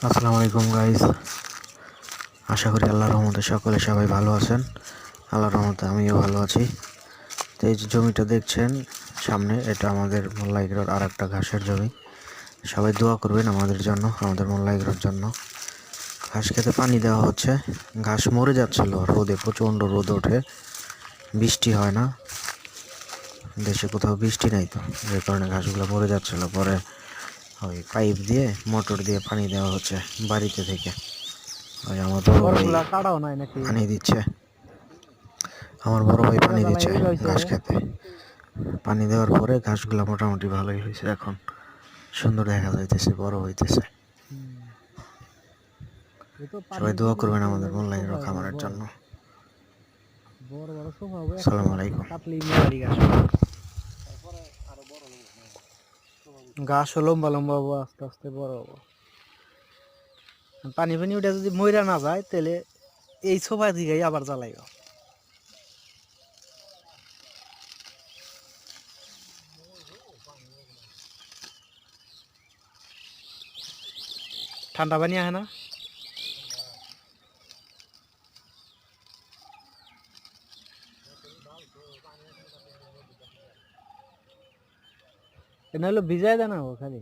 আসসালামু আলাইকুম গাইস, আশা করি আল্লাহর রহমতে সকলে সবাই ভালো আছেন। আল্লাহর রহমতে আমিও ভালো আছি। তো এই যে জমিটা দেখছেন সামনে, এটা আমাদের মোল্লা এগ্রোর আর একটা ঘাসের জমি। সবাই দোয়া করবেন আমাদের জন্য, আমাদের মোল্লা এগ্রোর জন্য। ঘাস খেতে পানি দেওয়া হচ্ছে, ঘাস মরে যাচ্ছিল রোদে, প্রচণ্ড রোদ ওঠে, বৃষ্টি হয় না, দেশে কোথাও বৃষ্টি নাই, তো যে কারণে ঘাসগুলো মরে যাচ্ছিল। পরে ওই পাইপ দিয়ে, মোটর দিয়ে পানি দেওয়া হচ্ছে বাড়িতে থেকে। ওই আমার বড় ভাই বরগুলা কাটাও নাই নাকি? পানি দিচ্ছে, আমার বড় ভাই পুরা পানি জ্বালা দিচ্ছে এইগুলো হইছে ঘাস রে। খেতে। পানি দেওয়ার পরে ঘাসগুলো মোটামুটি ভালোই হয়েছে, এখন সুন্দর দেখা যাইতেছে, বড় হইতেছে। এই তো পানি সবাই দোয়া যদি করবেন দিতে আমাদের লাগে মোল্লা এগ্রো সোফা হবে খামারের বড় জন্য। বড় বড় সোফা হবে আসসালামু একসময় আলাইকুম। কাটলি মেলারি গাছ গাছও লম্বা লম্বা হবো, আস্তে আস্তে বড় হবো। পানি পানি ওটা যদি মইরা না যায় তাহলে এই সোফা দিকেই আবার জ্বালাইব। ঠান্ডা পানি আহে না? এটা হলো ভিজাই দেয় না খালি।